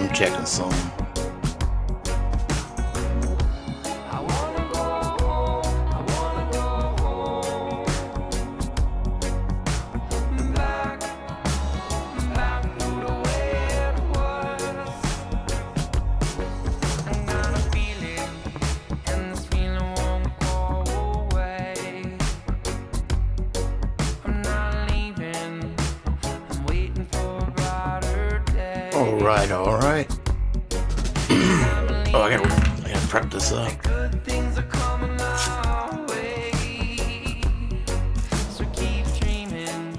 I'm checking some. All right. Oh, I gotta prep this up.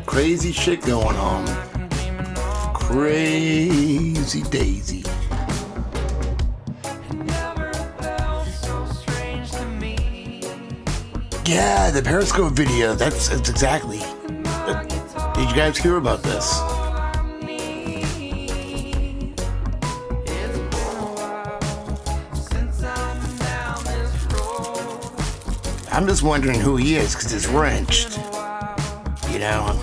Crazy shit going on. Crazy daisy. Yeah, the Periscope video. That's exactly. Did you guys hear about this? I'm just wondering who he is because it's wrenched, you know.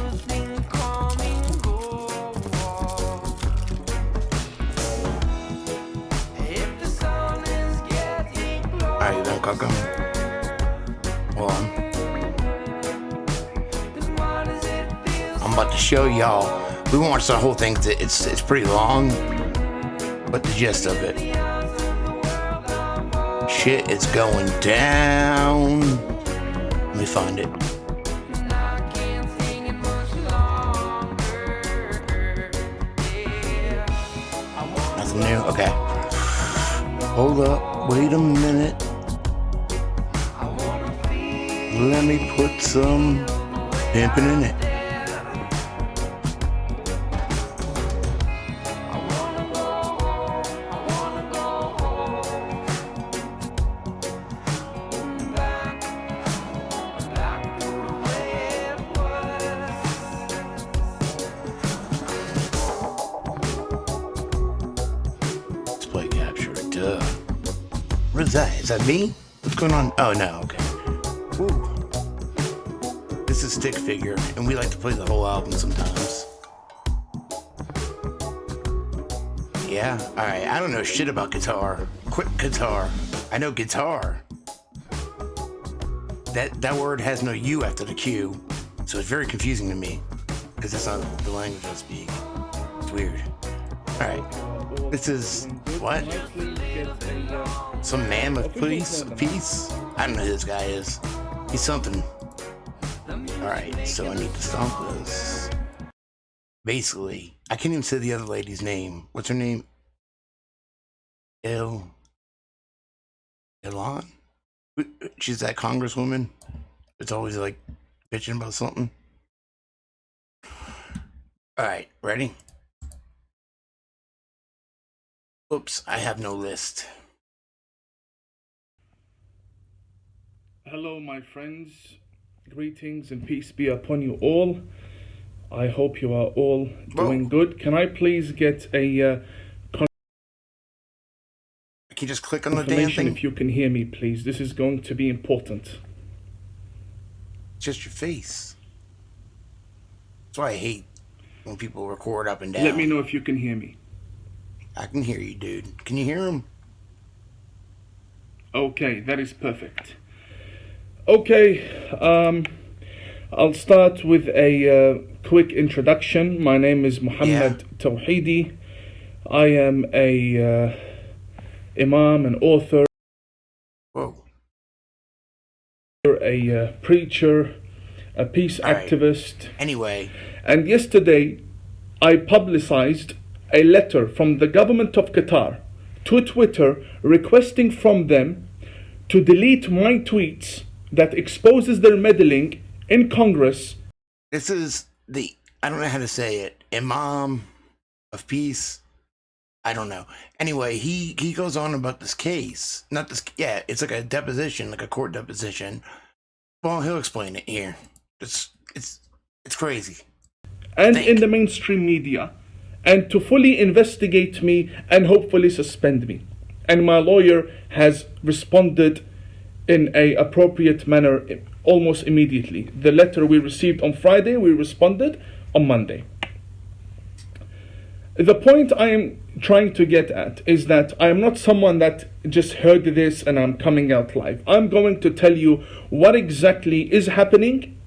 Alright, you done cooking? Hold on. I'm about to show y'all. We won't watch the whole thing. It's pretty long, but the gist of it. Shit is going down. Let me find it. Nothing new? Okay. Hold up. Wait a minute. Let me put some pimping in it. What is that? Is that me? What's going on? Oh, no, okay. Ooh. This is Stick Figure, and we like to play the whole album sometimes. Yeah, alright. I don't know shit about guitar. Quick guitar. I know guitar. That word has no U after the Q, so it's very confusing to me, because that's not the language I speak. It's weird. Alright. This is... what? Some man with peace? I don't know who this guy is. He's something. Alright, so I need to stomp this. Basically, I can't even say the other lady's name. What's her name? Ilan? She's that congresswoman. It's always like bitching about something. Alright, ready? Oops, I have no list. Hello, my friends. Greetings and peace be upon you all. I hope you are all doing good. Can I please get a can you just click on the damn thing? If you can hear me, please. This is going to be important. Just your face. That's why I hate when people record up and down. Let me know if you can hear me. I can hear you, dude. Can you hear him? Okay, that is perfect. Okay, I'll start with a quick introduction. My name is Muhammad Tawhidi. I am a imam, an author, a preacher, a peace activist. Anyway. And yesterday, I publicized a letter from the government of Qatar to Twitter requesting from them to delete my tweets that exposes their meddling in Congress. This is the, I don't know how to say it, Imam of Peace. I don't know. Anyway, he goes on about this case. Not this, yeah, it's like a deposition, like a court deposition. Well, he'll explain it here. It's crazy. And in the mainstream media. And to fully investigate me and hopefully suspend me. And my lawyer has responded in an appropriate manner almost immediately. The letter we received on Friday, we responded on Monday. The point I am trying to get at is that I am not someone that just heard this and I'm coming out live. I'm going to tell you what exactly is happening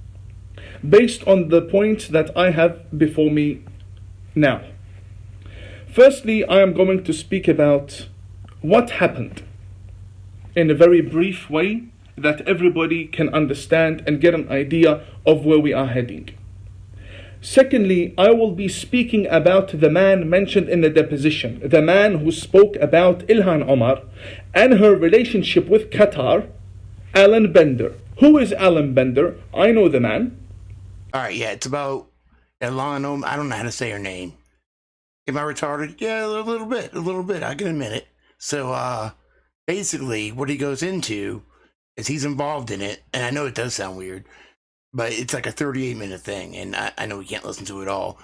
based on the points that I have before me now. Firstly, I am going to speak about what happened in a very brief way that everybody can understand and get an idea of where we are heading. Secondly, I will be speaking about the man mentioned in the deposition, the man who spoke about Ilhan Omar and her relationship with Qatar, Alan Bender. Who is Alan Bender? I know the man. All right, yeah, it's about Ilhan. I don't know how to say her name. Am I retarded? Yeah, a little bit. I can admit it. So, basically, what he goes into is he's involved in it, and I know it does sound weird, but it's like a 38-minute thing, and I know we can't listen to it all.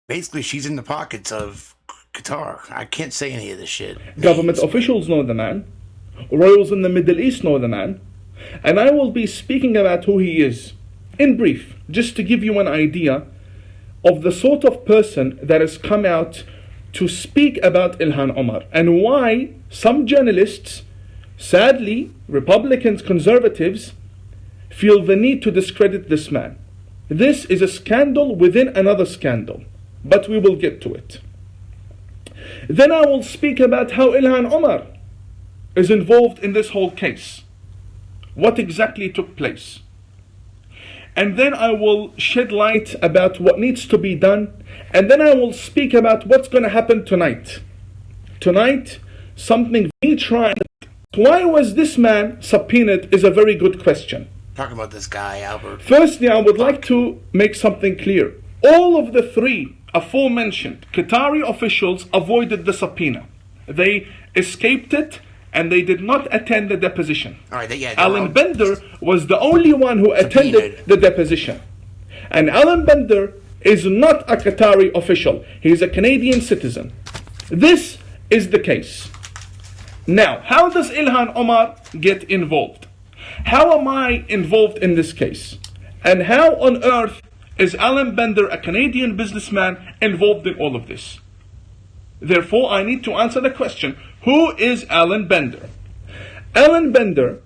Basically, she's in the pockets of Qatar. I can't say any of this shit. Government officials know the man. Royals in the Middle East know the man. And I will be speaking about who he is, in brief, just to give you an idea of the sort of person that has come out to speak about Ilhan Omar, and why some journalists, sadly, Republicans, conservatives, feel the need to discredit this man. This is a scandal within another scandal, but we will get to it. Then I will speak about how Ilhan Omar is involved in this whole case. What exactly took place? And then I will shed light about what needs to be done, and then I will speak about what's going to happen tonight. Tonight, something we tried. Why was this man subpoenaed is a very good question. Talking about this guy, Albert. Firstly, I would like to make something clear. All of the three aforementioned Qatari officials avoided the subpoena. They escaped it, and they did not attend the deposition. All right, yeah, Alan Bender was the only one who attended the deposition. And Alan Bender is not a Qatari official. He is a Canadian citizen. This is the case. Now, how does Ilhan Omar get involved? How am I involved in this case? And how on earth is Alan Bender, a Canadian businessman, involved in all of this? Therefore, I need to answer the question, who is Alan Bender? Alan Bender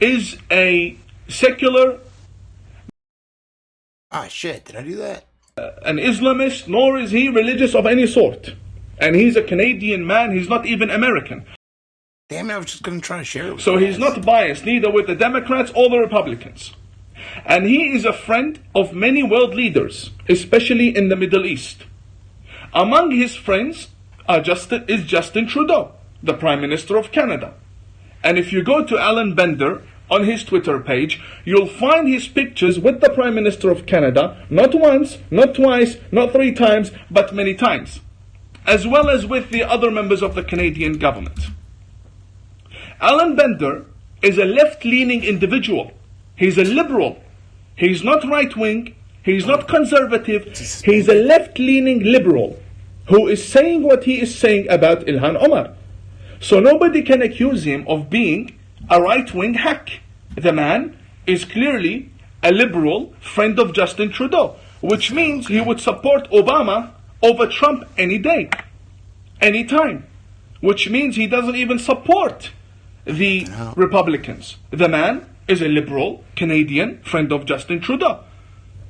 is a secular... Ah, shit, did I do that? An Islamist, nor is he religious of any sort. And he's a Canadian man, he's not even American. Damn it, I was just going to try to share it with So you he's guys. not biased, neither with the Democrats or the Republicans. And he is a friend of many world leaders, especially in the Middle East. Among his friends is Justin Trudeau, the Prime Minister of Canada. And if you go to Alan Bender on his Twitter page, you'll find his pictures with the Prime Minister of Canada, not once, not twice, not 3 times, but many times, as well as with the other members of the Canadian government. Alan Bender is a left-leaning individual. He's a liberal. He's not right-wing. He's not conservative. He's a left-leaning liberal who is saying what he is saying about Ilhan Omar. So nobody can accuse him of being a right-wing hack. The man is clearly a liberal friend of Justin Trudeau, which means he would support Obama over Trump any day, any time, which means he doesn't even support the Republicans. The man is a liberal Canadian friend of Justin Trudeau,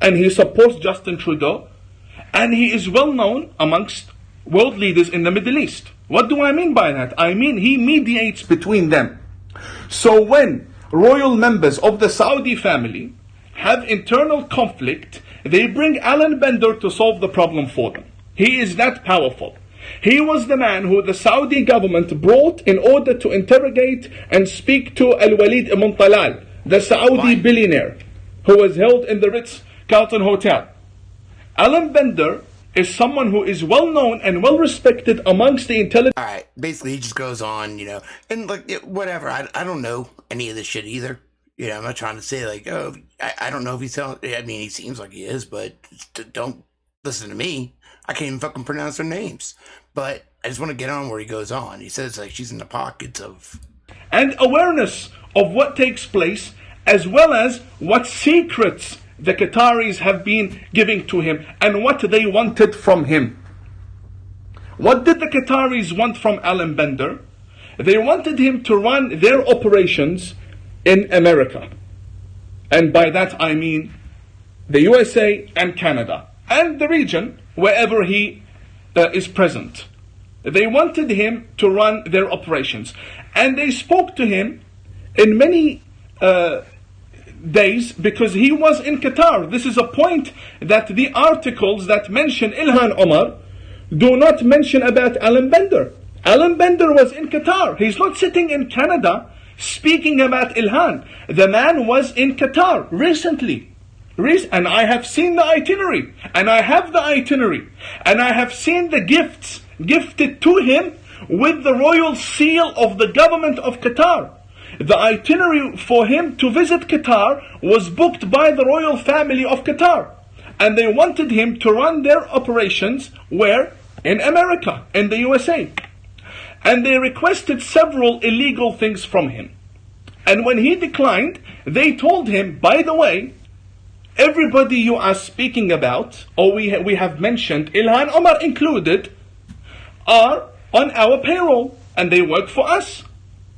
and he supports Justin Trudeau, and he is well known amongst world leaders in the Middle East. What do I mean by that? I mean he mediates between them. So when royal members of the Saudi family have internal conflict, they bring Alan Bender to solve the problem for them. He is that powerful. He was the man who the Saudi government brought in order to interrogate and speak to Al-Walid ibn Talal, the Saudi billionaire who was held in the Ritz-Carlton Hotel. Alan Bender is someone who is well known and well respected amongst the intelligence. All right, basically he just goes on, and like whatever. I don't know any of this shit either. I'm not trying to say like, oh, I don't know if he's telling. I mean, he seems like he is, but don't listen to me. I can't even fucking pronounce their names. But I just want to get on where he goes on. He says like she's in the pockets of... And awareness of what takes place, as well as what secrets the Qataris have been giving to him and what they wanted from him. What did the Qataris want from Alan Bender? They wanted him to run their operations in America. And by that I mean the USA and Canada and the region wherever he is present. They wanted him to run their operations. And they spoke to him in many days because he was in Qatar. This is a point that the articles that mention Ilhan Omar do not mention about Alan Bender. Alan Bender was in Qatar. He's not sitting in Canada speaking about Ilhan. The man was in Qatar recently. And I have seen the itinerary. And I have the itinerary. And I have seen the gifts gifted to him with the royal seal of the government of Qatar. The itinerary for him to visit Qatar was booked by the royal family of Qatar. And they wanted him to run their operations where? In America, in the USA. And they requested several illegal things from him. And when he declined, they told him, by the way, everybody you are speaking about, or we have mentioned, Ilhan Omar included, are on our payroll and they work for us.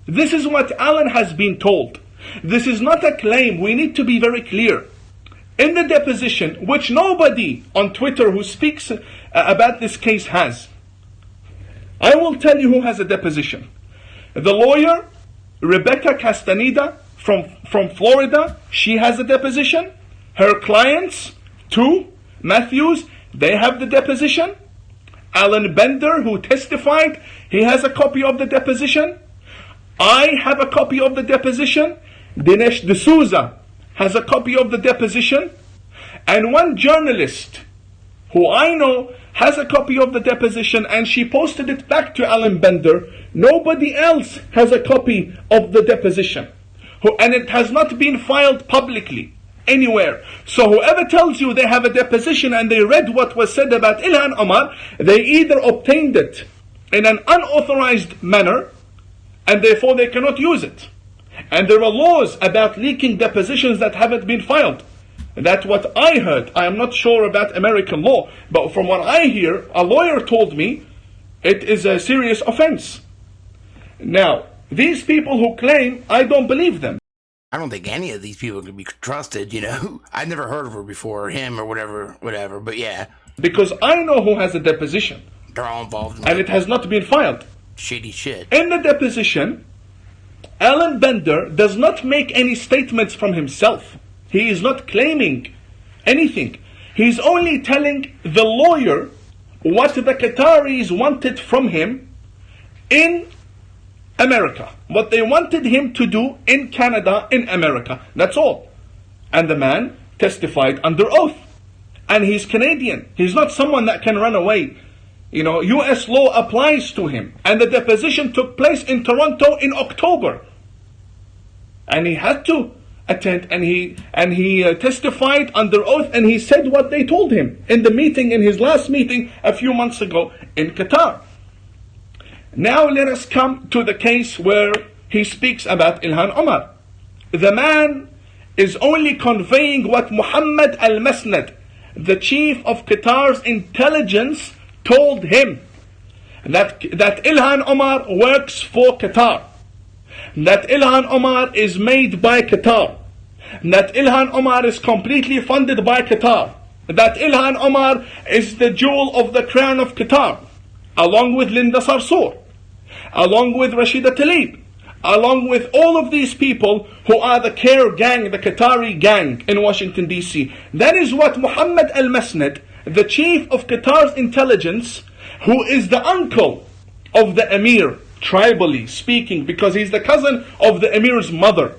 This is what Alan has been told. This is not a claim. We need to be very clear. In the deposition, which nobody on Twitter who speaks about this case has, I will tell you who has a deposition. The lawyer, Rebecca Castaneda from Florida, she has a deposition. Her clients, two, Matthews, they have the deposition. Alan Bender, who testified, he has a copy of the deposition. I have a copy of the deposition. Dinesh D'Souza has a copy of the deposition. And one journalist who I know has a copy of the deposition and she posted it back to Alan Bender. Nobody else has a copy of the deposition. And it has not been filed publicly anywhere. So whoever tells you they have a deposition and they read what was said about Ilhan Omar, they either obtained it in an unauthorized manner and therefore they cannot use it. And there are laws about leaking depositions that haven't been filed. That's what I heard. I am not sure about American law, but from what I hear, a lawyer told me it is a serious offense. Now, these people who claim, I don't believe them. I don't think any of these people can be trusted, you know. I've never heard of her before, or him, or whatever, but yeah. Because I know who has a deposition. They're all involved in and it has not been filed. Shady shit. In the deposition, Alan Bender does not make any statements from himself. He is not claiming anything. He's only telling the lawyer what the Qataris wanted from him in America. What they wanted him to do in Canada, in America. That's all. And the man testified under oath. And he's Canadian. He's not someone that can run away. You know, US law applies to him. And the deposition took place in Toronto in October. And he had to attend, and he testified under oath, and he said what they told him in the meeting, in his last meeting a few months ago in Qatar. Now let us come to the case where he speaks about Ilhan Omar. The man is only conveying what Muhammad al-Masnad, the chief of Qatar's intelligence, told him. That Ilhan Omar works for Qatar. That Ilhan Omar is made by Qatar. That Ilhan Omar is completely funded by Qatar. That Ilhan Omar is the jewel of the crown of Qatar, along with Linda Sarsour, along with Rashida Tlaib, along with all of these people who are the CARE gang, the Qatari gang in Washington DC. That is what Muhammad al-Masnad, the chief of Qatar's intelligence, who is the uncle of the Emir, tribally speaking, because he's the cousin of the Emir's mother.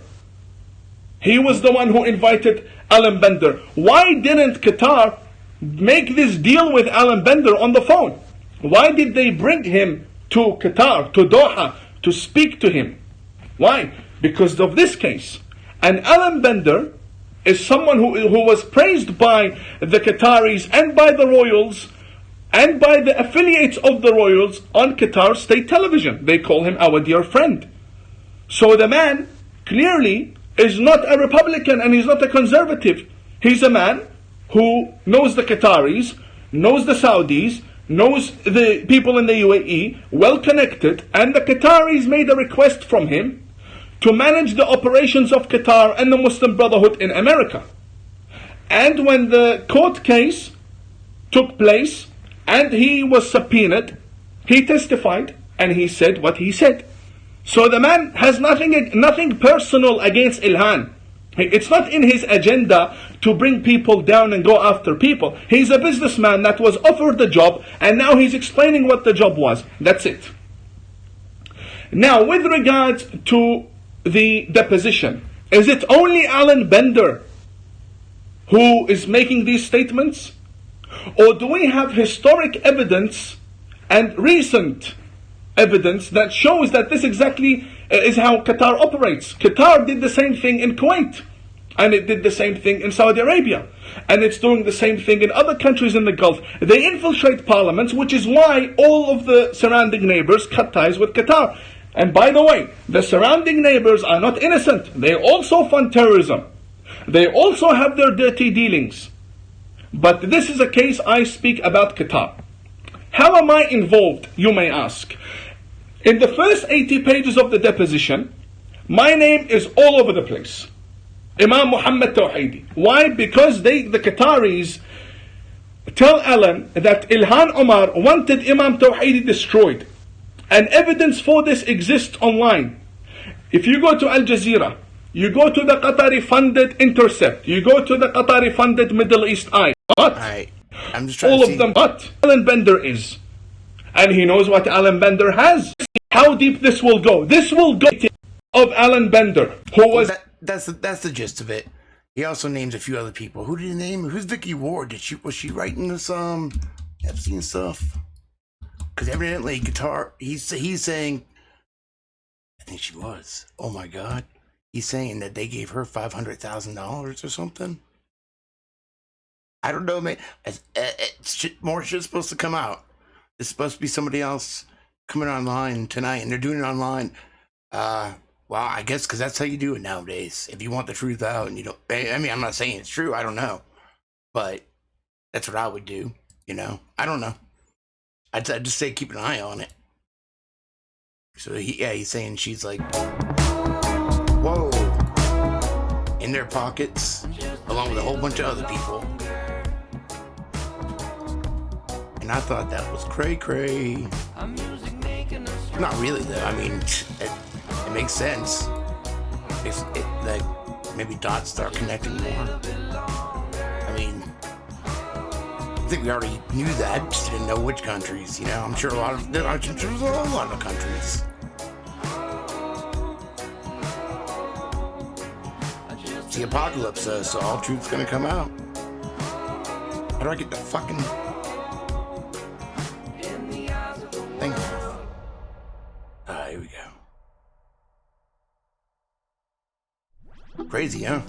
He was the one who invited Alan Bender. Why didn't Qatar make this deal with Alan Bender on the phone? Why did they bring him to Qatar, to Doha, to speak to him? Why? Because of this case. And Alan Bender is someone who was praised by the Qataris and by the royals and by the affiliates of the royals on Qatar state television. They call him our dear friend. So the man clearly is not a Republican and he's not a conservative. He's a man who knows the Qataris, knows the Saudis, knows the people in the UAE, well connected, and the Qataris made a request from him to manage the operations of Qatar and the Muslim Brotherhood in America. And when the court case took place and he was subpoenaed, he testified and he said what he said. So the man has nothing personal against Ilhan. It's not in his agenda to bring people down and go after people. He's a businessman that was offered the job, and now he's explaining what the job was. That's it. Now, with regards to the deposition, is it only Alan Bender who is making these statements? Or do we have historic evidence and recent evidence that shows that this exactly is how Qatar operates? Qatar did the same thing in Kuwait, and it did the same thing in Saudi Arabia, and it's doing the same thing in other countries in the Gulf. They infiltrate parliaments, which is why all of the surrounding neighbors cut ties with Qatar. And by the way, the surrounding neighbors are not innocent. They also fund terrorism. They also have their dirty dealings. But this is a case I speak about Qatar. How am I involved, you may ask? In the first 80 pages of the deposition, my name is all over the place. Imam Muhammad Tawhidi. Why? Because the Qataris tell Alan that Ilhan Omar wanted Imam Tawhidi destroyed. And evidence for this exists online. If you go to Al Jazeera, you go to the Qatari funded Intercept, you go to the Qatari funded Middle East Eye. But I'm just trying all to of them, but Alan Bender is. And he knows what Alan Bender has. How deep this will go. This will go of Alan Bender, who was... That's the gist of it. He also names a few other people. Who did he name? Who's Vicky Ward? Was she writing this Epstein stuff? Because evidently he's saying, I think she was. Oh my God. He's saying that they gave her $500,000 or something. I don't know, man. More shit's supposed to come out. It's supposed to be somebody else coming online tonight, and they're doing it online. Well, I guess because that's how you do it nowadays. If you want the truth out, and you don't, I mean, I'm not saying it's true. I don't know, but that's what I would do. You know, I don't know. I'd just say keep an eye on it. So he's saying she's like, whoa, in their pockets, along with a whole bunch of other people. And I thought that was cray-cray. Not really, though. I mean, it makes sense. Like, maybe dots start connecting more. I mean, I think we already knew that, just didn't know which countries. You know, I'm sure there's a lot of countries. It's the apocalypse, so all truth's gonna come out. How do I get the fucking thing off? Here we go. Crazy, huh?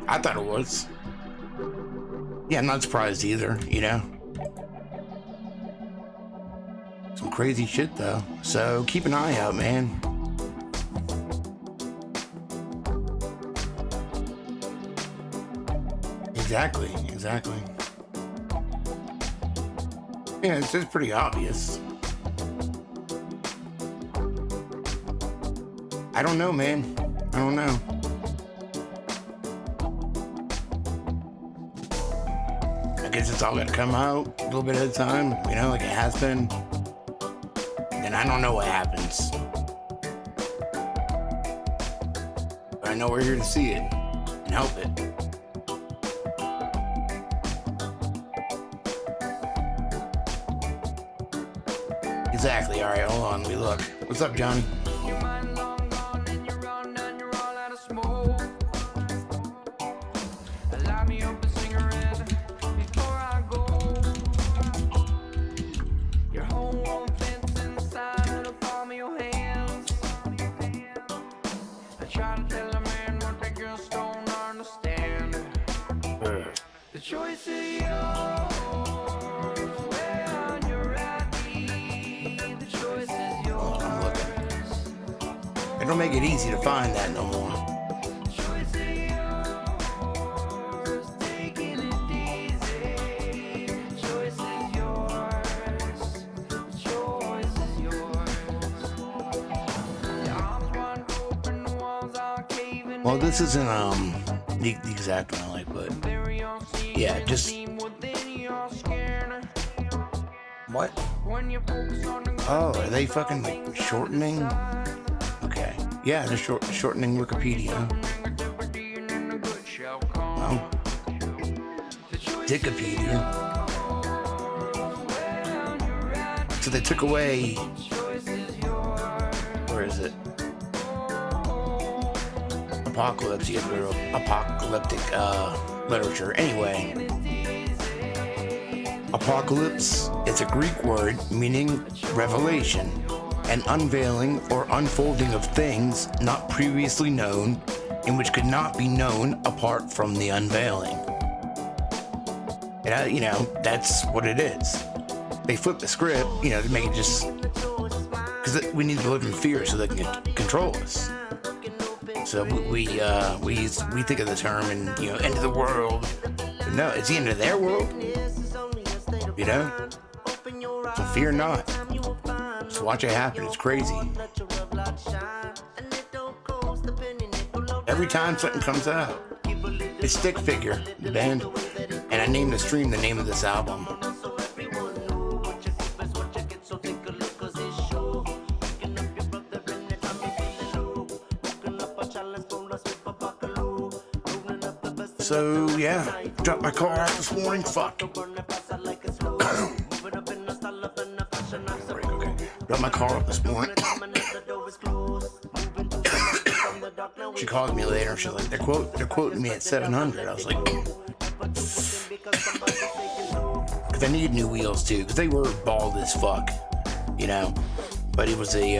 I thought it was. Yeah, I'm not surprised either, you know? Some crazy shit, though. So, keep an eye out, man. Exactly. Yeah, it's just pretty obvious. I don't know, man. I don't know. I guess it's all gonna come out a little bit at a time, you know, like it has been. And I don't know what happens. But I know we're here to see it and help it. Exactly. All right, hold on. Let me look. What's up, Johnny? The choice is yours. Where on your right knee? The choice is yours. I'm looking. They don't make it easy to find that no more. The choice is yours. Take Well, this isn't the exact one I like, but yeah, just what? Oh, are they fucking like shortening? Okay, yeah, they're shortening Wikipedia. Well, Wikipedia. So they took away. Where is it? Apocalypse. You get rid of apocalyptic literature. Anyway, apocalypse. It's a Greek word meaning revelation, an unveiling or unfolding of things not previously known, and which could not be known apart from the unveiling. And you know, that's what it is. They flip the script, you know, to make it just because we need to live in fear so they can control us. So we think of the term and, you know, end of the world. But no, it's the end of their world. You know? So fear not. Just watch it happen. It's crazy. Every time something comes out, it's Stick Figure, the band. And I named the stream the name of this album. So yeah, dropped my car out this morning. Fuck. Dropped my car up this morning. She called me later. She's like, they're quoting me at 700. I was like, because I needed new wheels too, because they were bald as fuck, you know. But it was a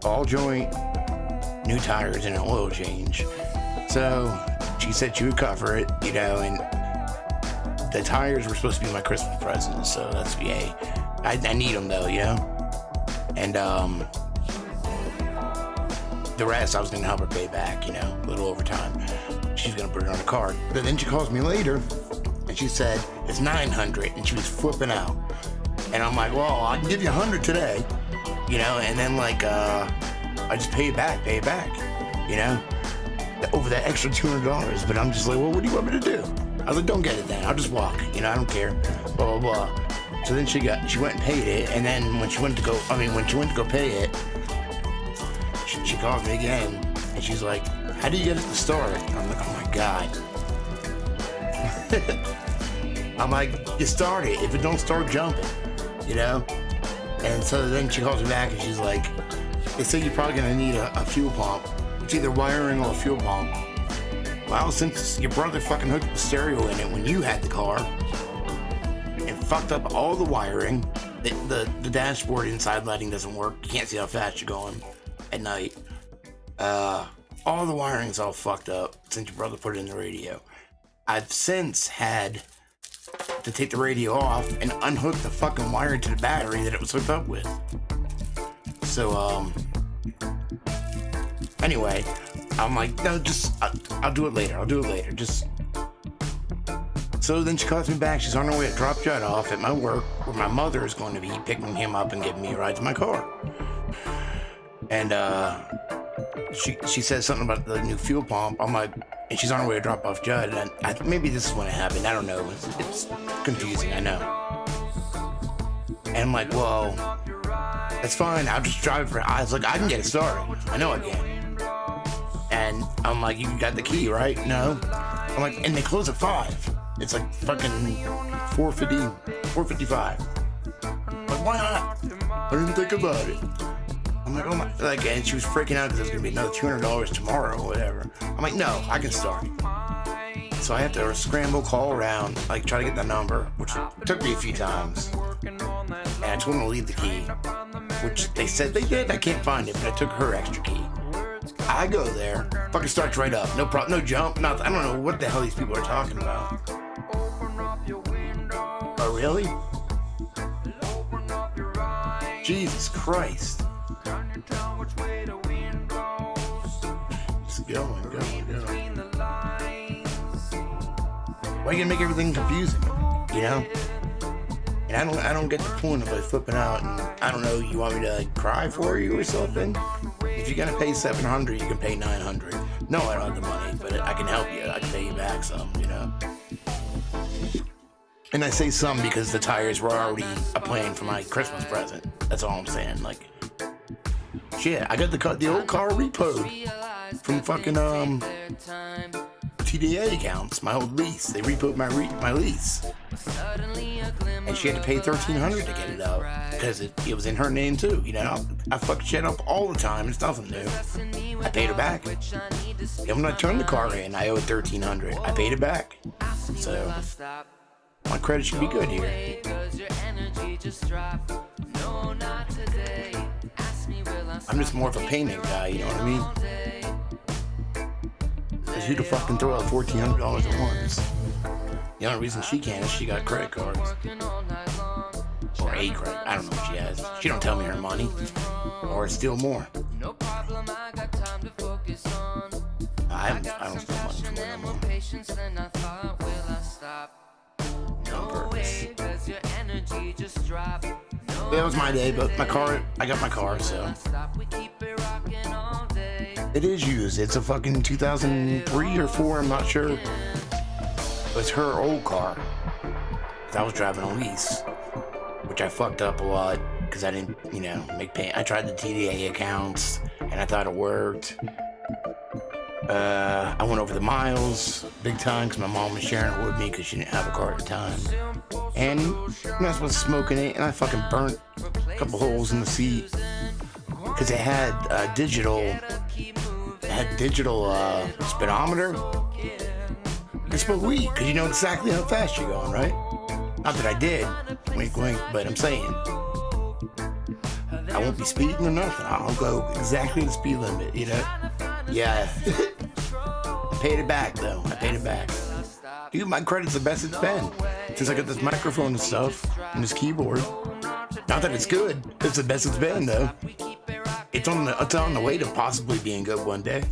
ball joint, new tires, and an oil change. So she said she would cover it, you know, and the tires were supposed to be my Christmas present, so that's yay. I need them though, you know, and the rest I was gonna help her pay back, you know, a little overtime. She's gonna put it on a card, but then she calls me later, and she said it's 900, and she was flipping out, and I'm like, well, I can give you 100 today, you know, and then like I just pay it back, you know. Over that extra $200, but I'm just like, well, what do you want me to do? I was like, don't get it then. I'll just walk. You know, I don't care. Blah blah blah. So then she went and paid it, and then when she went to go pay it, she calls me again, and she's like, how do you get it to start? And I'm like, oh my god. I'm like, you start it. If it don't start jumping, you know. And so then she calls me back, and she's like, they say you're probably gonna need a fuel pump. It's either wiring or a fuel pump. Well, since your brother fucking hooked the stereo in it when you had the car and fucked up all the wiring, the dashboard inside lighting doesn't work. You can't see how fast you're going at night. All the wiring's all fucked up since your brother put it in the radio. I've since had to take the radio off and unhook the fucking wire to the battery that it was hooked up with. So, anyway, I'm like, no, just, I'll do it later. Just. So then she calls me back. She's on her way to drop Judd off at my work, where my mother is going to be picking him up and giving me a ride to my car. And she says something about the new fuel pump. I'm like, and she's on her way to drop off Judd. And maybe this is when it happened. I don't know. It's confusing, I know. And I'm like, well, that's fine. I'll just drive for it. I was like, I can get it started. I know I can. And I'm like, you got the key, right? No. I'm like, and they close at 5. It's like fucking 4:55. Like, why not? I didn't think about it. I'm like, oh my, like, and she was freaking out because there's gonna be another $200 tomorrow or whatever. I'm like, no, I can start it. So I have to scramble, call around, like try to get the number, which took me a few times. And I told them to leave the key, which they said they did. I can't find it, but I took her extra key. I go there, fucking starts right up, no problem, no jump, nothing. I don't know what the hell these people are talking about. Oh really? Jesus Christ. Just going. Why are you gonna make everything confusing? You know? And I don't get the point of like flipping out. And I don't know, you want me to like cry for you or something? If you're gonna pay $700, you can pay $900. No, I don't have the money, but I can help you. I can pay you back some, you know. And I say some because the tires were already a plan for my Christmas present. That's all I'm saying. Like, shit, I got the old car repoed from fucking TDA accounts, my old lease. They repoed my lease, and she had to pay $1,300 to get it out because it was in her name too. You know, I fuck shit up all the time. It's nothing new. I paid her back. And when I turned the car in, I owed $1,300. I paid it back. So my credit should be good here. I'm just more of a payment guy, you know what I mean? Because who the fuck can throw out $1,400 at once? The only reason she can is she got credit cards. Or a credit. I don't know what she has. She don't tell me her money. Or steal more. I don't steal money from her no more. On purpose. That was my day, but I got my car, so. It is used. It's a fucking 2003 or 4, I'm not sure. It's her old car. I was driving a lease, which I fucked up a lot because I didn't, you know, make pay. I tried the TDA accounts and I thought it worked. I went over the miles big time because my mom was sharing it with me because she didn't have a car at the time. And I was smoking it and I fucking burnt a couple holes in the seat because it had digital speedometer. You can smoke weed because you know exactly how fast you're going, right? Not that I did, wink wink, but I'm saying I won't be speeding or nothing. I'll go exactly the speed limit, you know? Yeah. I paid it back though. I paid it back. Dude, my credit's the best it's been since I got this microphone and stuff and this keyboard. Not that it's good, it's the best it's been though. It's on the way to possibly being good one day.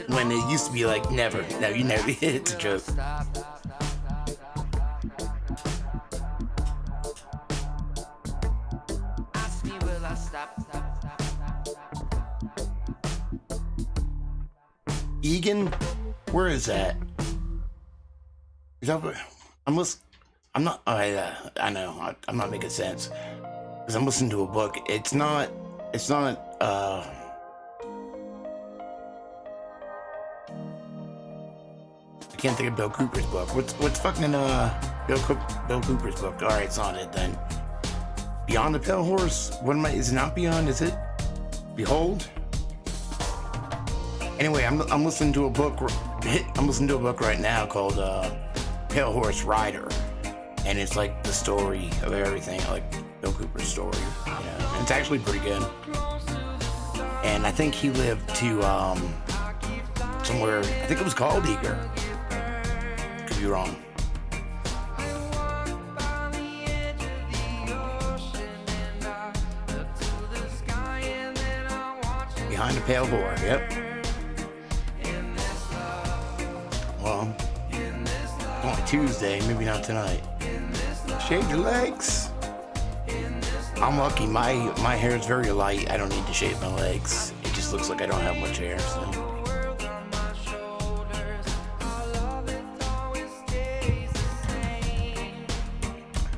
When it used to be like never. No, you never. It's a joke. Egan, where is that? Is that where, I'm not. I know. I'm not making sense because I'm listening to a book. It's not. I can't think of Bill Cooper's book. What's fucking Bill Cooper's book? All right, it's on it then. Beyond the Pale Horse. What am I? Is it not Beyond? Is it Behold? Anyway, I'm listening to a book. I'm listening to a book right now called Pale Horse Rider, and it's like the story of everything, like Bill Cooper's story. You know, and it's actually pretty good. And I think he lived to somewhere. I think it was called Eager. Could be wrong. Behind the Pale Horse. Yep. Well, it's only Tuesday, maybe not tonight. Shave your legs. I'm lucky, my hair is very light. I don't need to shave my legs. It just looks like I don't have much hair, so.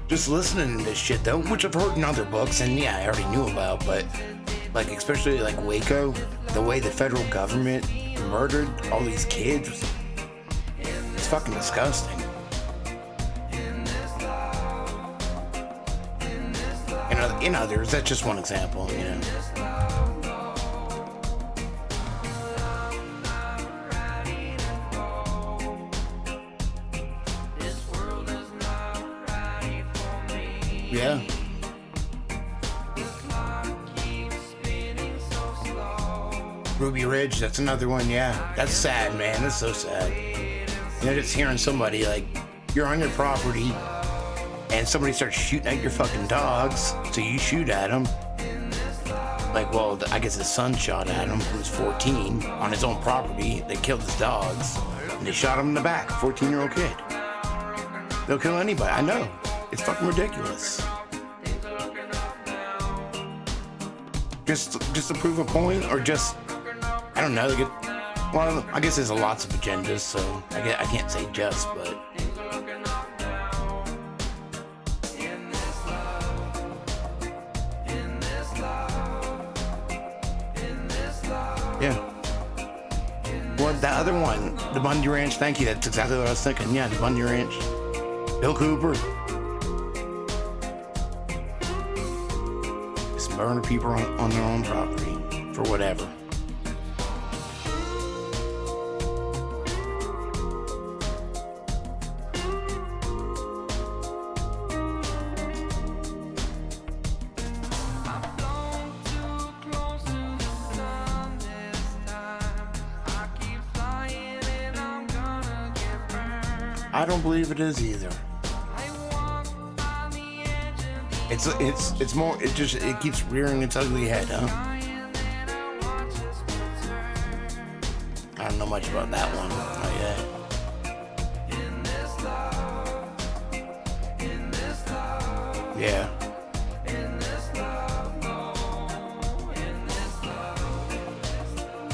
Just listening to this shit though, which I've heard in other books, and yeah, I already knew about, but like especially like Waco, the way the federal government murdered all these kids. It's fucking disgusting. In others, that's just one example, you know. Yeah. Ruby Ridge, that's another one, yeah. That's sad, man. That's so sad. You know, just hearing somebody, like, you're on your property, and somebody starts shooting at your fucking dogs, so you shoot at them. Like, well, I guess his son shot at him, who was 14, on his own property. They killed his dogs, and they shot him in the back, 14-year-old kid. They'll kill anybody, I know. It's fucking ridiculous. Just to prove a point, or just, I don't know. Well, I guess there's lots of agendas, so I can't say just, but. Yeah. Well, that other one, the Bundy Ranch, thank you. That's exactly what I was thinking. Yeah, the Bundy Ranch. Bill Cooper. Just murdering people on their own property for whatever. I don't believe it is either. It's more. It keeps rearing its ugly head, huh? I don't know much about that one. Not yet. Yeah.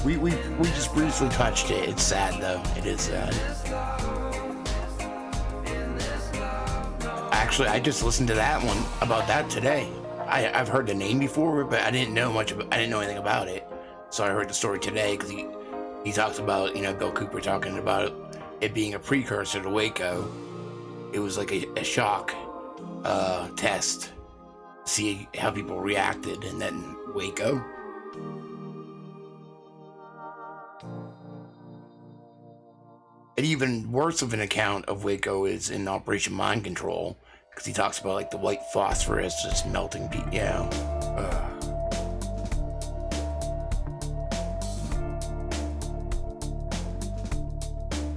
We just briefly touched it. It's sad though. It is sad. Actually, I just listened to that one about that today. I've heard the name before, but I didn't know anything about it. So I heard the story today because he talks about, Bill Cooper talking about it being a precursor to Waco. It was like a shock test, see how people reacted, and then Waco. And even worse of an account of Waco is in Operation Mind Control, because he talks about like the white phosphorus just melting people. Yeah.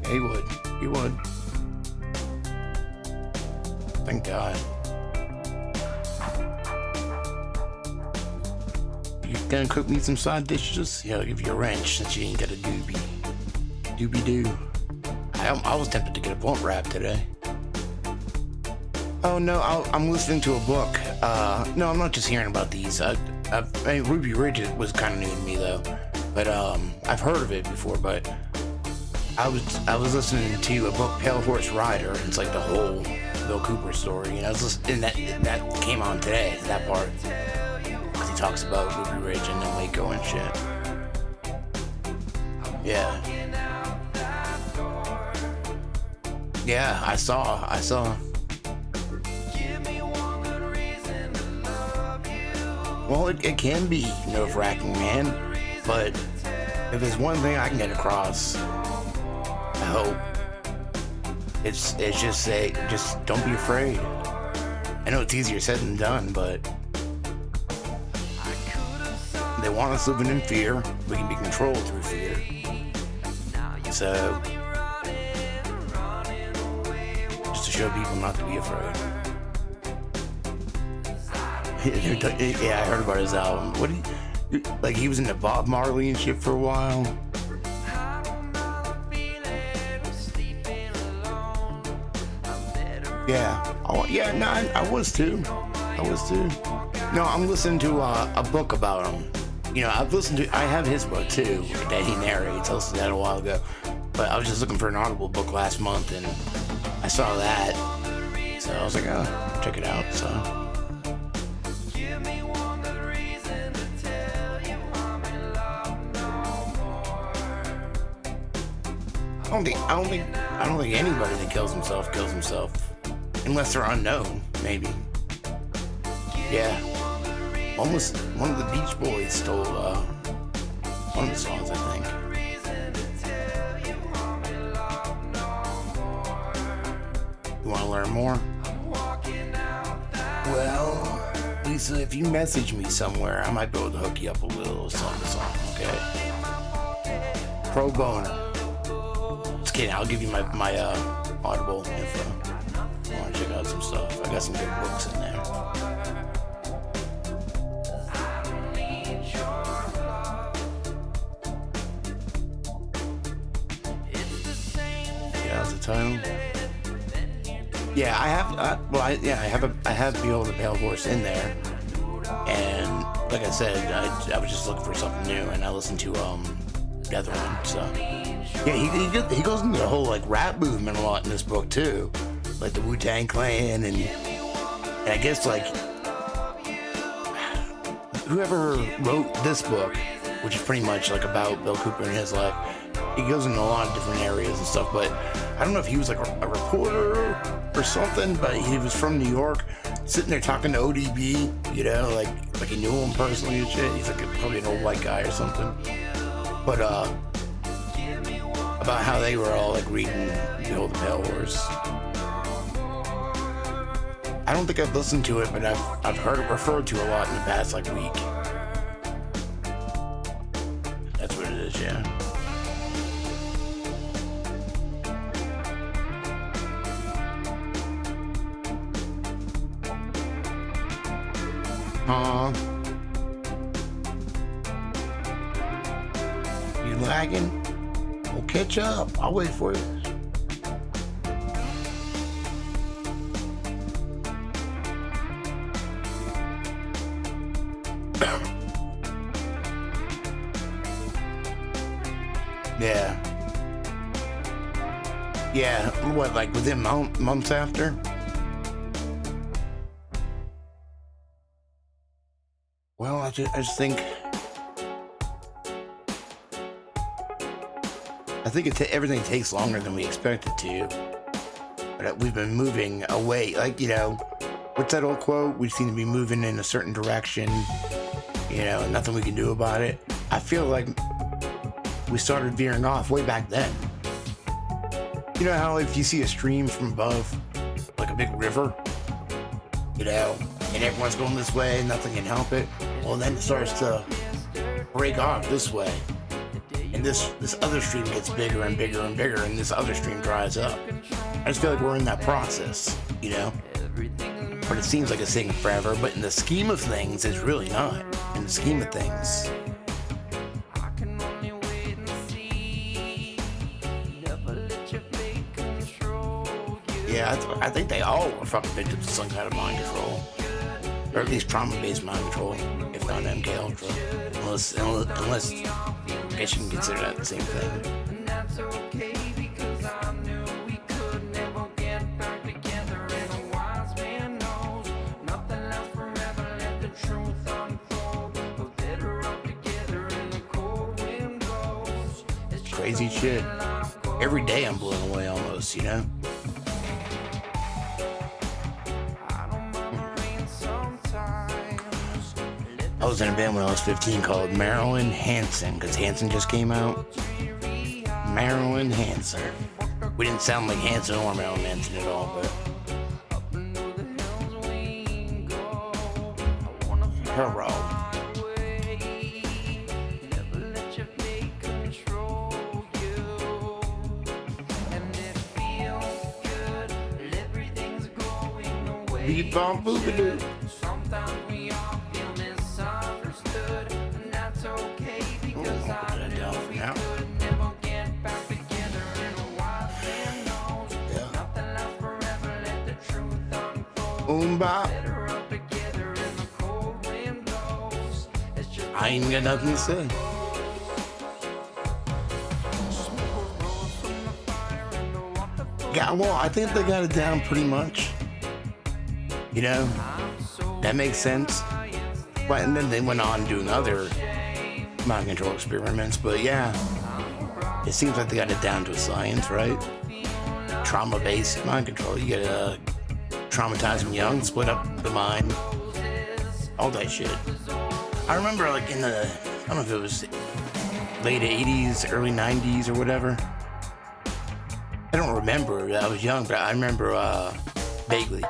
He would. Thank God. You gonna cook me some side dishes? Yeah, I'll give you a wrench since you ain't got a doobie-doo. I was tempted to get a blunt wrap today. Oh no, I'm listening to a book. No, I'm not just hearing about these. Ruby Ridge was kind of new to me though, but I've heard of it before. But I was listening to a book, Pale Horse Rider. It's like the whole Bill Cooper story, and I was listening. And that came on today. That part, because he talks about Ruby Ridge and then Waco and shit. Yeah. Yeah, I saw. Well, it can be nerve-wracking, man. But if there's one thing I can get across, I hope it's just don't be afraid. I know it's easier said than done, but they want us living in fear. We can be controlled through fear. So. Show people not to be afraid. Yeah, I heard about his album. Like he was into Bob Marley and shit for a while. Yeah. Oh, yeah. No, I was too. No, I'm listening to a book about him. I have his book too that he narrates. I listened to that a while ago. But I was just looking for an Audible book last month and I saw that, so I was like, oh, check it out. So I don't think anybody that kills himself, unless they're unknown, maybe. Yeah, almost one of the Beach Boys stole one of the songs, I think. You want to learn more? Well, Lisa, if you message me somewhere, I might be able to hook you up a little something, okay? Pro bono. Just kidding, I'll give you my Audible info. I want to check out some stuff. I got some good books in there. Yeah, that's the title. Yeah, I have. I have Behold the Pale Horse in there, and like I said, I was just looking for something new, and I listened to the other one. So yeah, he goes into the whole like rap movement a lot in this book too, like the Wu-Tang Clan, and I guess like whoever wrote this book, which is pretty much like about Bill Cooper and his life. He goes into a lot of different areas and stuff, but I don't know if he was like a reporter or something, but he was from New York, sitting there talking to ODB, you know, like he knew him personally and shit. He's like probably an old white guy or something. But about how they were all like reading Behold the Pale Horse. I don't think I've listened to it, but I've heard it referred to a lot in the past like week. That's what it is, yeah. You lagging? Well, catch up. I'll wait for you. Yeah. Yeah, what, like within months after? Well, I just think everything takes longer than we expect it to. But we've been moving away, like, you know, what's that old quote? We seem to be moving in a certain direction, you know, and nothing we can do about it. I feel like we started veering off way back then. You know how if you see a stream from above, like a big river, you know, and everyone's going this way and nothing can help it, well, then it starts to break off this way. And this other stream gets bigger and bigger and bigger, and this other stream dries up. I just feel like we're in that process, you know? But it seems like it's taking forever, but in the scheme of things, it's really not. In the scheme of things. Yeah, I think they all were fucking victims of some kind of mind control. Or at least trauma-based mind control, if not MK Ultra. Unless I guess you can consider that the same thing. Crazy shit. Every day I'm blown away almost, you know? I was in a band when I was 15 called Marilyn Hanson, because Hanson just came out. Marilyn Hanson. We didn't sound like Hanson or Marilyn Manson at all, but... Hurrah. Beat bomb boogaloo. I ain't got nothing to say. Yeah, well, I think they got it down pretty much. You know, that makes sense. But and then they went on doing other mind control experiments. But yeah, it seems like they got it down to a science, right? Trauma-based mind control. You gotta traumatize them young, split up the mind, all that shit. I remember like in the, I don't know if it was late 80s, early 90s or whatever. I don't remember, I was young, but I remember vaguely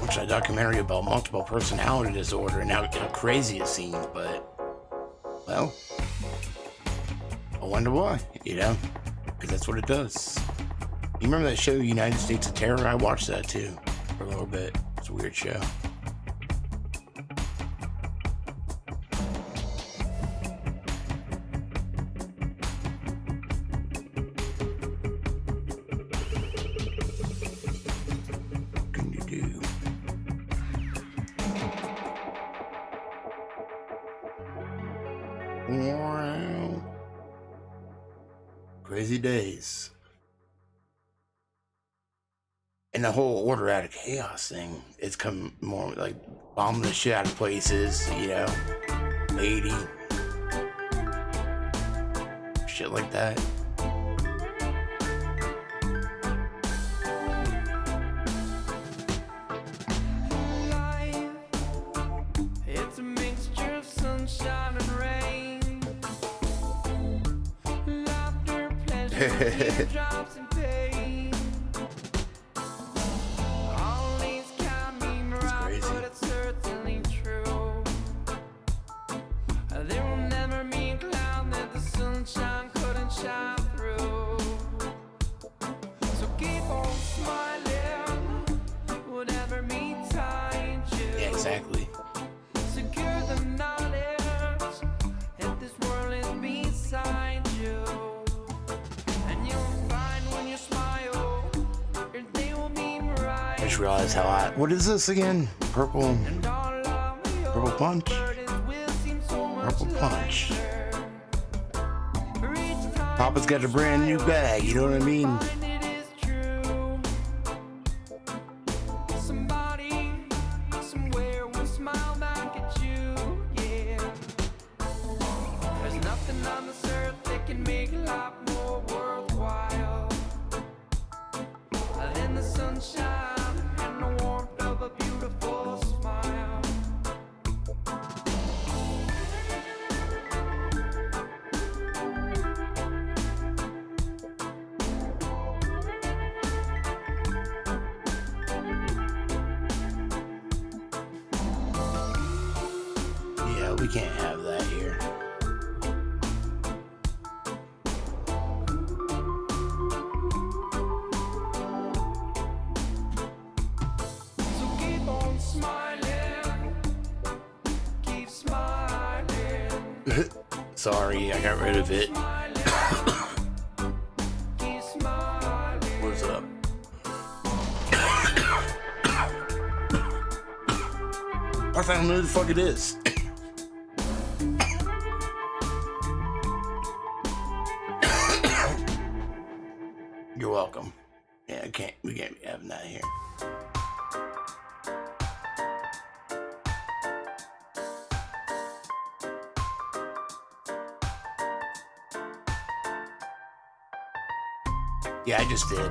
watching a documentary about multiple personality disorder and how crazy it seems, but, well, I wonder why, you know, because that's what it does. You remember that show, United States of Terror? I watched that too, for a little bit. It's a weird show. Wow. Crazy days. And the whole order out of chaos thing, it's come more like bombing the shit out of places, you know, lady, shit like that. Life, it's a mixture of sunshine and rain. Laughter, pleasure, teardrops, and pain. All these can be right, crazy. but it's certainly true. There will never be a cloud that the sunshine couldn't shine through. So keep on smiling, whatever meets behind you. Yeah, exactly. Secure the knowledge that this world is beside you. And you'll find when you smile, your day will be bright. I just realized how I. What is this again? Purple. And all of your Purple Punch? burdens will seem so much Purple Punch. lighter. For each time Papa's got a brand new bag, you know what I mean? find it is true. Somebody, somewhere will smile back at you, yeah. There's nothing on this earth that can make life more worthwhile than the sunshine and the warmth of a beautiful smile. Yeah, we can't have that here. So keep on smiling, keep smiling, Sorry, I got rid of it. smiling, keep smiling. What's up? I don't know who the fuck it is. You're welcome. Yeah, we can't be having that here. Yeah, I just did.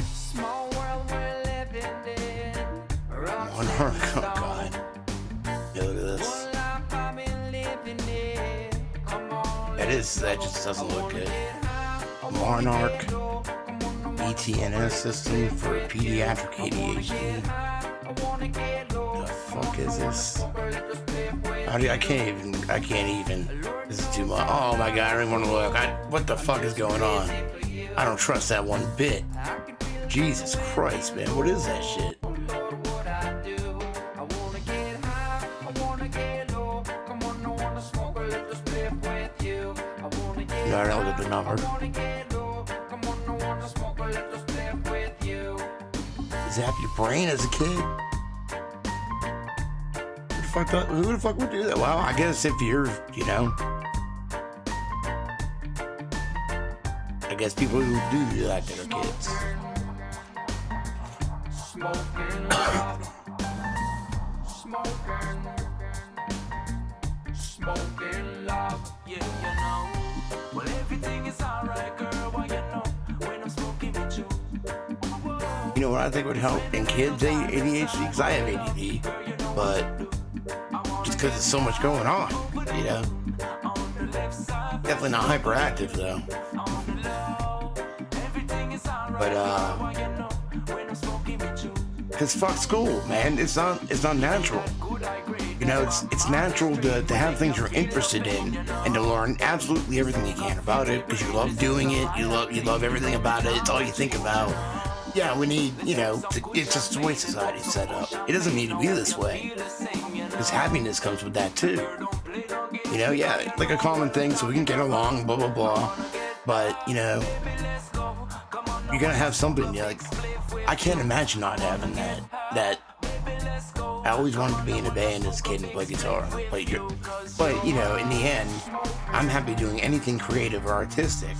Small world we're living in. One heart. Oh god. Look at this. One life I've been living in. Come on, That just doesn't look good. Monarch ETNS system for pediatric ADHD. The fuck is this? I can't even. This is too much. Oh my god, I don't even want to look. What the fuck is going on? I don't trust that one bit. Jesus Christ, man. What is that shit? No, I don't look at the number. Zap your brain as a kid? Who the fuck would do that? Well, I guess if you're, you know. I guess people who do that to their kids. Smoking love, smoking love, yeah, you know. Well, everything is alright, girl, well, you know, when I'm smoking with you. You know what I think would help in kids' ADHD? Because I have ADD, but just because there's so much going on, you know. Definitely not hyperactive though. But because fuck school, man. It's not natural. You know, it's natural to have things you're interested in and to learn absolutely everything you can about it because you love doing it. You love everything about it. It's all you think about. yeah, we need, it's just the way society's set up. It doesn't need to be this way. Because happiness comes with that too. Yeah, like a common thing so we can get along, blah, blah, blah. But, you're gonna have something, like, I can't imagine not having that. I always wanted to be in a band as a kid and play guitar. But in the end, I'm happy doing anything creative or artistic.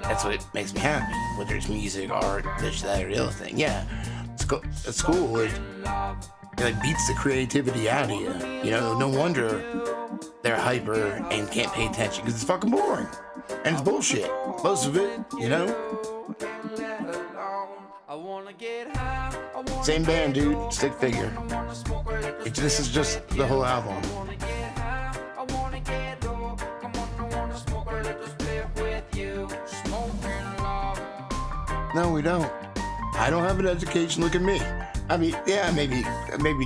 That's what makes me happy. Whether it's music, art, this, that, or the other thing. Yeah, it's cool. It like beats the creativity out of you. No wonder they're hyper and can't pay attention because it's fucking boring. And it's bullshit. Most of it, Same band, dude. Stick figure. This is just the whole album. No, we don't. I don't have an education. Look at me. I mean, yeah, maybe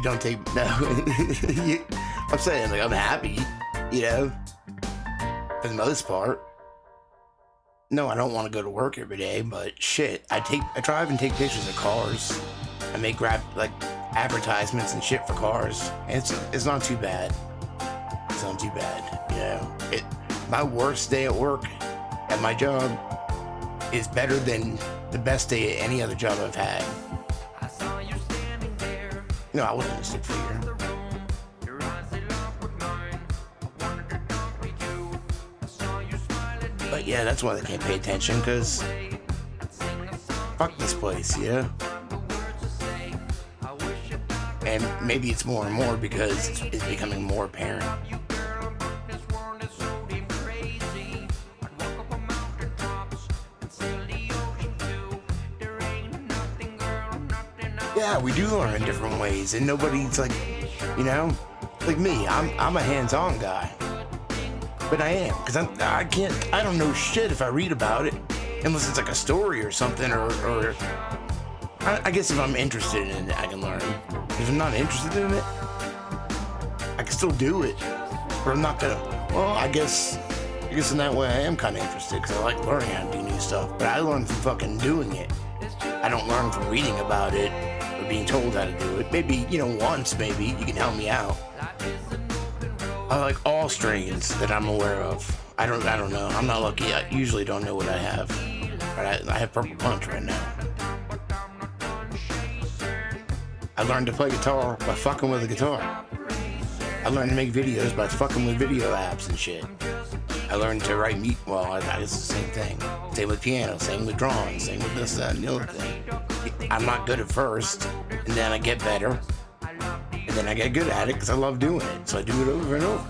don't take. No, I'm saying like I'm happy. For the most part. No, I don't want to go to work every day, but shit, I drive and take pictures of cars. I make advertisements and shit for cars. It's not too bad. It's not too bad. My worst day at work at my job is better than the best day at any other job I've had. I wasn't a stick figure. But yeah, that's why they can't pay attention, because fuck this place, yeah? And maybe it's more and more because it's becoming more apparent. Yeah, we do learn in different ways, and nobody's like me, I'm a hands-on guy. But I am, because I don't know shit if I read about it, unless it's like a story or something, or I guess if I'm interested in it, I can learn. If I'm not interested in it, I can still do it, but I'm not gonna, I guess in that way I am kind of interested, because I like learning how to do new stuff, but I learn from fucking doing it. I don't learn from reading about it, or being told how to do it. Maybe, once, maybe, you can help me out. I like all strains that I'm aware of. I don't know. I'm not lucky. I usually don't know what I have. But I have Purple Punch right now. I learned to play guitar by fucking with a guitar. I learned to make videos by fucking with video apps and shit. I learned to write I guess it's the same thing. Same with piano, same with drawings, same with this, that, and the other thing. I'm not good at first, and then I get better. And then I get good at it because I love doing it. So I do it over and over.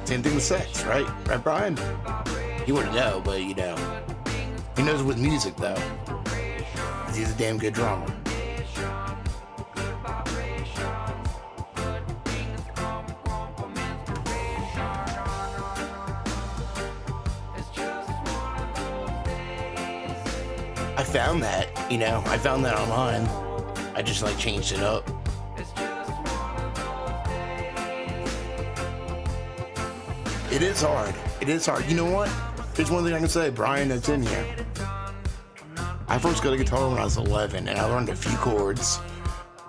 Same thing with sex, right? Right, Brian? He wouldn't know, but He knows with music, though. Because he's a damn good drummer. I found that, I found that online. I just changed it up. It is hard. It is hard. You know what? There's one thing I can say, Brian, that's in here. I first got a guitar when I was 11, and I learned a few chords.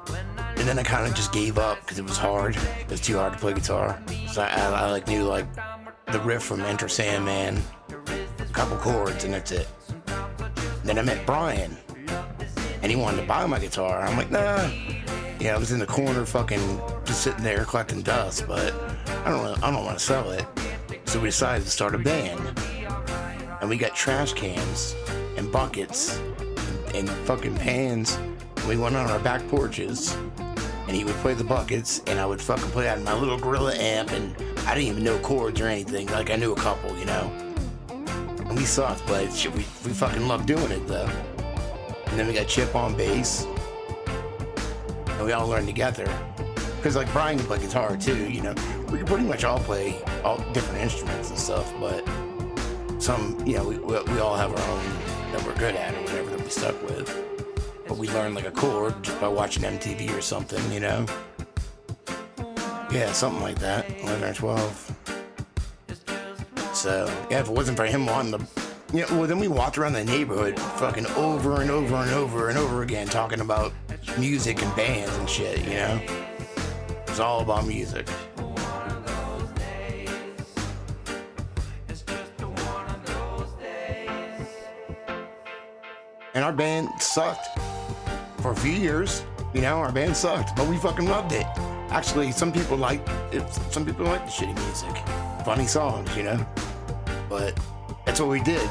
And then I kind of just gave up because it was hard. It was too hard to play guitar. So I knew the riff from Enter Sandman, a couple chords, and that's it. Then I met Brian, and he wanted to buy my guitar. I'm like, nah. I was in the corner fucking just sitting there collecting dust, but I don't want to sell it. So we decided to start a band. And we got trash cans and buckets and fucking pans. We went on our back porches, and he would play the buckets, and I would fucking play out of my little Gorilla amp, and I didn't even know chords or anything. I knew a couple, And we sucked, but we fucking loved doing it, though. And then we got Chip on bass, and we all learned together. Because Brian can play guitar too, we can pretty much all play all different instruments and stuff, but some, we all have our own that we're good at or whatever that we stuck with. But we learned a chord just by watching MTV or something, Yeah, something like that, 11 or 12. So, yeah, if it wasn't for him wanting to Yeah, well, then we walked around the neighborhood fucking over and over and over and over again talking about music and bands and shit, you know? It was all about music. And our band sucked for a few years. You know, our band sucked, but we fucking loved it. Actually, some people like it. Some people like the shitty music, funny songs, you know. But that's what we did.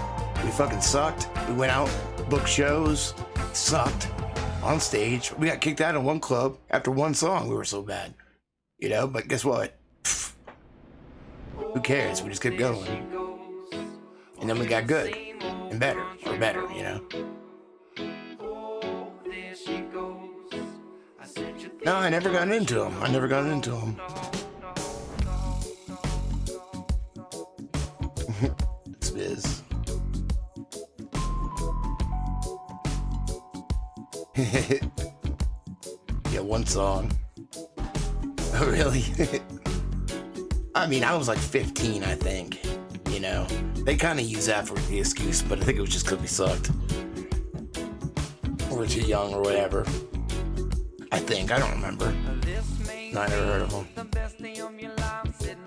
We fucking sucked. We went out, booked shows, sucked on stage. We got kicked out of one club after one song. We were so bad, you know. But guess what? Pfft. Who cares? We just kept going, and then we got good and better, or better, you know. No, I never got into them. It's biz. Yeah, one song. Oh, really? I mean, I was like 15, I think. You know, they kind of use that for the excuse, but I think it was just because we sucked. Or too young or whatever. I think. I don't remember. No, I never heard of them.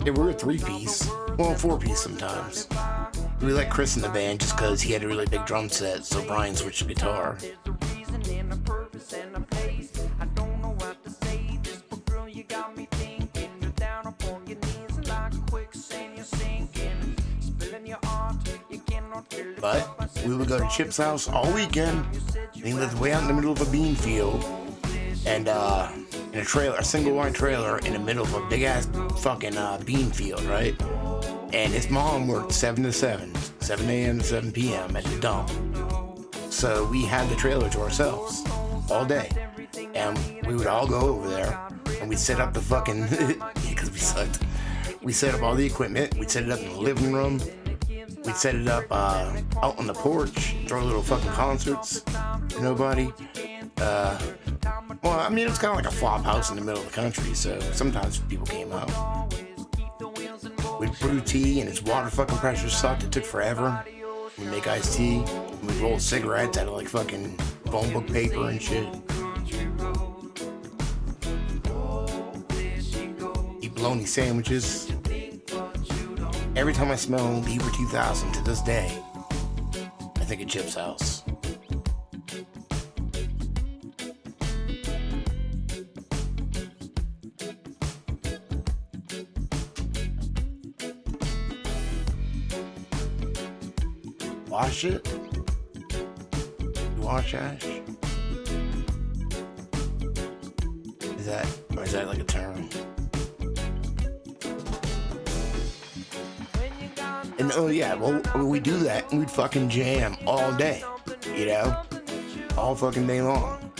Yeah, we were a 3-piece. Well, 4-piece sometimes. We let Chris in the band just because he had a really big drum set, so Brian switched to guitar. But we would go to Chip's house all weekend, and he lived way out in the middle of a bean field. And in a trailer, a single wide trailer in the middle of a big ass fucking bean field, right? And his mom worked 7 to 7, 7 a.m. to 7 p.m. at the dump. So we had the trailer to ourselves all day. And we would all go over there and we'd set up the fucking, because we sucked. We set up all the equipment. We'd set it up in the living room. We'd set it up out on the porch, throw little fucking concerts for nobody. Well, I mean, it was kind of like a flop house in the middle of the country, so sometimes people came out. We'd brew tea, and its water fucking pressure sucked. It took forever. We'd make iced tea. We'd roll cigarettes out of like fucking phone book paper and shit. Eat bologna sandwiches. Every time I smell Beaver 2000 to this day, I think of Chip's house. Wash it? You wash ash? Is that like a term? And oh yeah, well we do that and we'd fucking jam all day, you know? All fucking day long.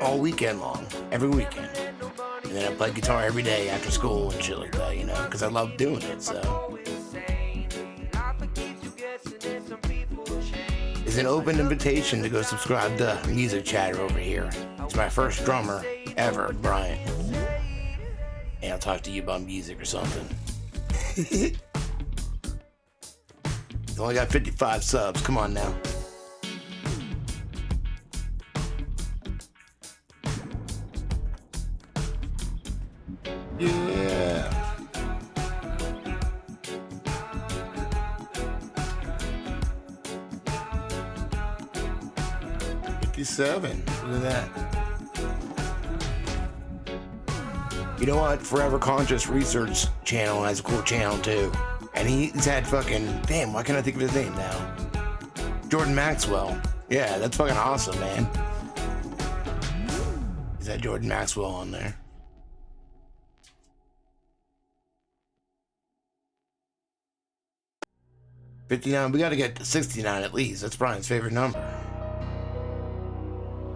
All weekend long. Every weekend. And then I played guitar every day after school and shit like that, you know? Because I love doing it, so. It's an open invitation to go subscribe to Music Chatter over here. He's my first drummer ever, Brian. And I'll talk to you about music or something. He's only got 55 subs. Come on now. Yeah. 57. Look at that. You know what? Forever Conscious Research channel has a cool channel too. And he's had fucking, damn, why can't I think of his name now? Jordan Maxwell. Yeah, that's fucking awesome, man. Is that Jordan Maxwell on there? $59, we gotta get to 69 at least. That's Brian's favorite number.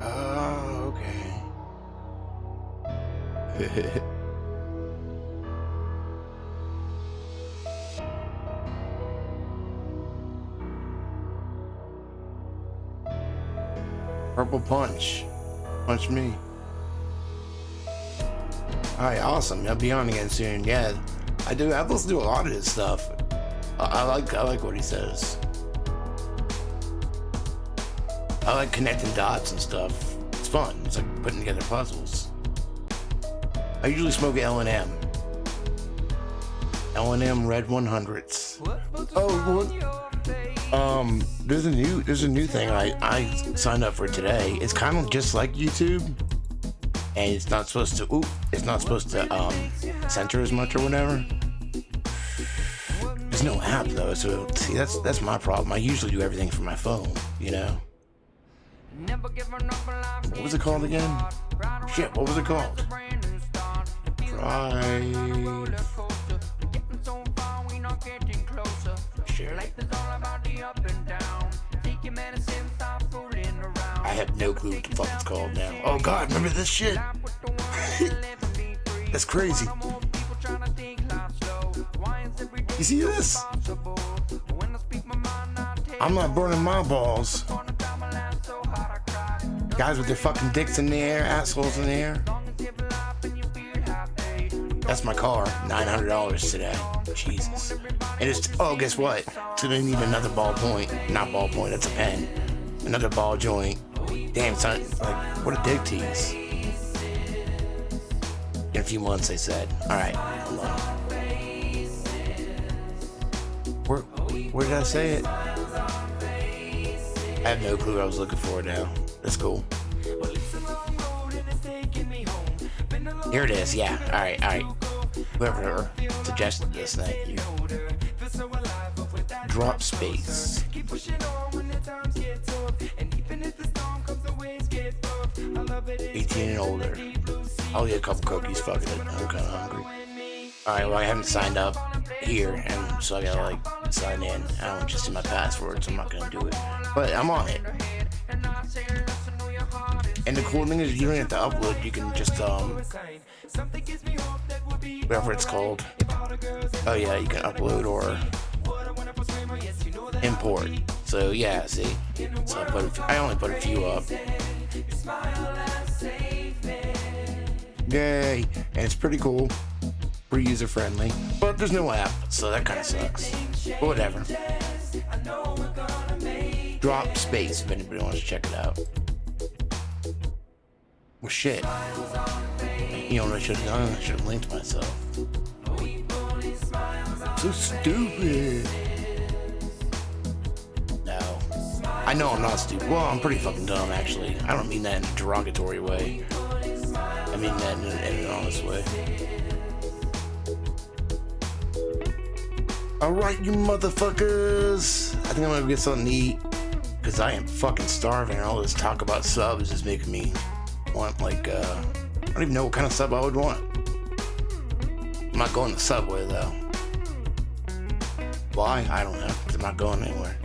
Oh, okay. Purple Punch. Punch me. Alright, awesome. I'll be on again soon. Yeah, I do. I've listened to a lot of this stuff. I like what he says. I like connecting dots and stuff. It's fun. It's like putting together puzzles. I usually smoke L&M. L&M Red 100s. Oh, there's a new thing I signed up for today. It's kind of just like YouTube, and it's not supposed to censor as much or whatever. There's no app though, so see that's my problem. I usually do everything from my phone, you know. What was it called again? Shit, what was it called? Drive. Sure. I have no clue what the fuck it's called now. Oh god, remember this shit? That's crazy. You see this? I'm not burning my balls. Guys with their fucking dicks in the air, assholes in the air. That's my car. $900 today. Jesus. And it's, oh, guess what? So they need another ballpoint. Not ballpoint, that's a pen. Another ball joint. Damn, son. Like, what a dick tease. In a few months, they said. Alright, hold on. Where did I say it? I have no clue what I was looking for now. That's cool. Here it is, yeah. Alright. Whoever suggested this, thank you. Drop space. 18 and older. I'll get a couple cookies, fuck it. I'm kinda hungry. Alright, well I haven't signed up here, and so I gotta like sign in. I don't just do my password, so I'm not gonna do it. But I'm on it. And the cool thing is you don't have to upload, you can just whatever it's called. Oh yeah, you can upload or import. So yeah, see. So I only put a few up. Yay! And it's pretty cool. Pretty user friendly. But there's no app, so that kinda sucks. But whatever. Drop space if anybody wants to check it out. Well shit. You know what I should have done? I should have linked myself. So stupid. No. I know I'm not stupid. Well, I'm pretty fucking dumb actually. I don't mean that in a derogatory way. I mean that in an honest way. Alright, you motherfuckers. I think I'm gonna get something to eat. Because I am fucking starving, and all this talk about subs is making me want, like, I don't even know what kind of sub I would want. I'm not going to Subway, though. Why? I don't know, because I'm not going anywhere.